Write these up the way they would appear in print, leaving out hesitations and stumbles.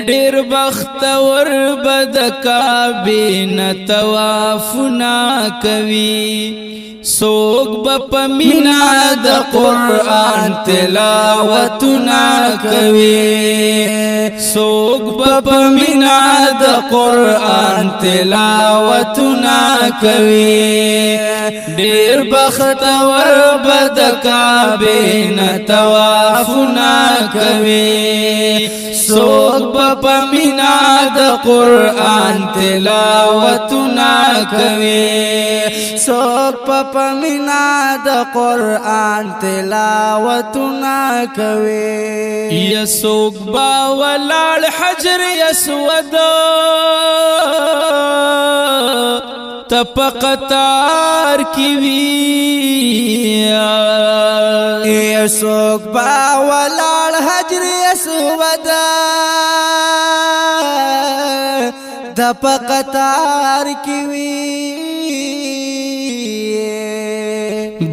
ډیر بختور بد کعبه نه طوافنا کوي سوک بپمینا د قرآن تلاوتنا کوي سوک بپمینا د قرآن تلاوتنا کوي ډیر بختور بد کعبه نه طوافنا کوي سوک بپمینا د قرآن تلاوتنا کوي سوک پمینا د قرآن تلاوتنا کوي یا سوک با ولال حجر اسود تپقطار کی وی یا سوک با ولال حجر اسود تپقطار کی وی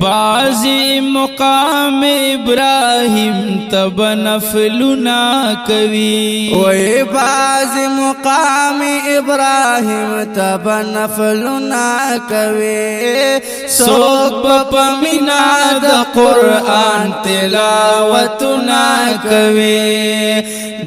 बाजी मुकाम इब्राहिम तब नफलुना कवि ओए बाजी मुकाम इब्राहिम तब नफलुना कवि सोक पमिना द कुरान तिलावतुना कवि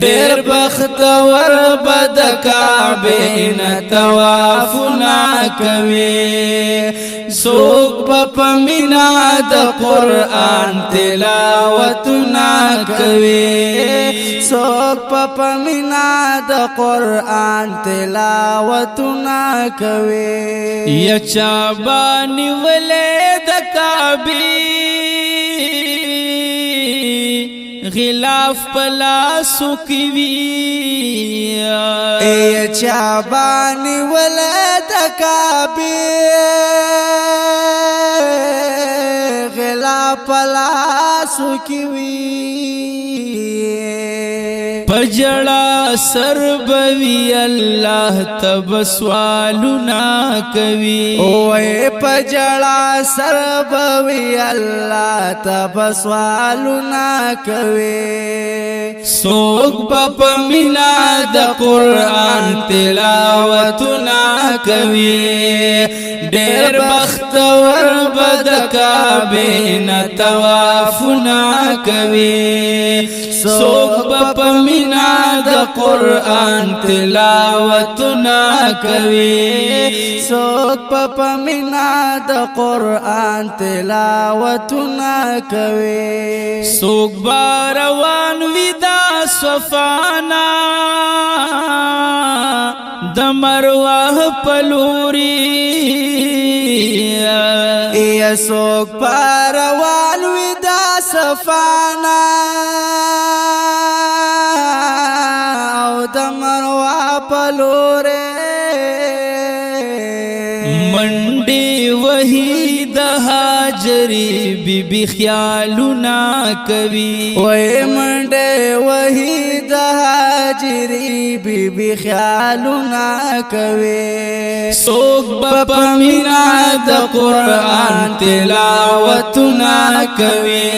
देर बख्तवर बद काबे न तवाफुना कवि सोक पमिना द कुरान तिलावतुना कवि सोक पमिना द कुरान तिलावतुना कवि यचा बानी वले द काबी غلاف پلا سکوی यचा बानी वले द काबी پلا سکوی پجڑا سربوی اللہ تب سوالنا کوي اوے پجڑا سربوی اللہ تب سوالنا کوي سوک بپمینا د قرآن تلاوتنا کوي ډیر بختور بد کعبه نه طوافنا کوي سوک بپمینا د قرآن تلاوتنا کوي سوک پمینا د قرآن تلاوتنا کوي سوک باروان ودا صفانا د مروه پلوری یا سوک باروان ودا صفانا او د مروه پلوری منڈی وہی د حاجری بی بی خیالنا کوي وے منڈے وہی د حاجری بی بی خیالنا کوي سوک بپمینا د قرآن تلاوتنا کوي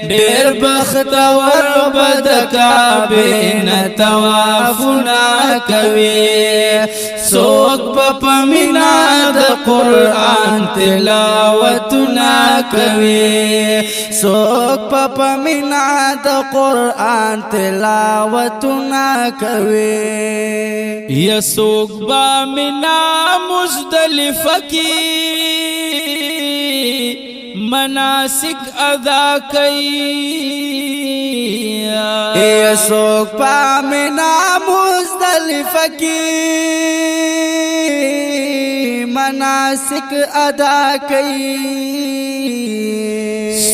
ډیر بختور بد کعبه نه طوافنا کوي سوک بپمینا د قرآن تلاوتنا کوي سوک پمینا د قرآن تلاوتنا کوي یا سوک با منا مزدلفہ کی مناسک ادا کئی یا سوک پمینا مزدلفہ کی مناسک ادا کئی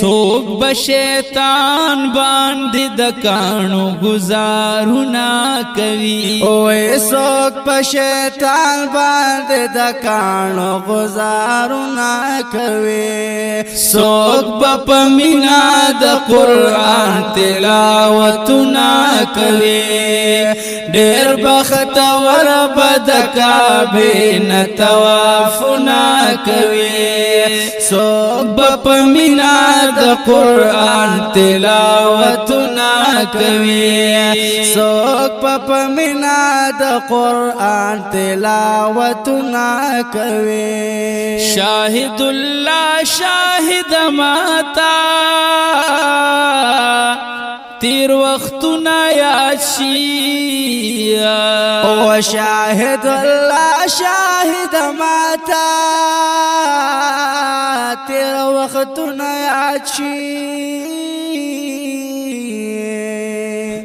سوک بشیطان باندې د کانو گزارنا کوي اوے سوک پشیطان باندې د کانو گزارنا کوي سوک بپمینا د قرآن تلاوتنا کوي ډېر بختور بد کعبه طوافنا کوي څوک په مینا د قرآن تلاوتنا کوي څوک په مینا د قرآن تلاوتنا کوي شاهد الله شاهد ماتا تیر وختنا یاد شي او شاهد الله شاهد ماتا تیر وختنا یاد شي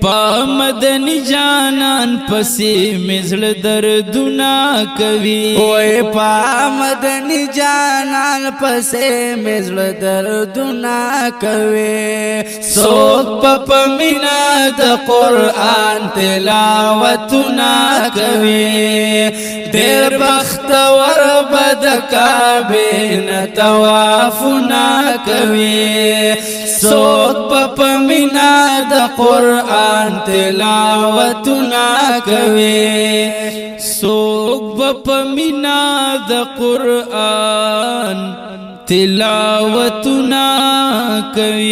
پا مدنی جانان پسی مزل دردنا کوي اوه پا مدنی جانان پسی مزل دردنا کوي سوک پا مینا د قرآن تلاوتنا کوي دیر بختور بد کعبه طوافنا کوي سوک پا مینا د قرآن تلاوتنا کوي سوک پا مینا د قرآن تلاوتنا کوي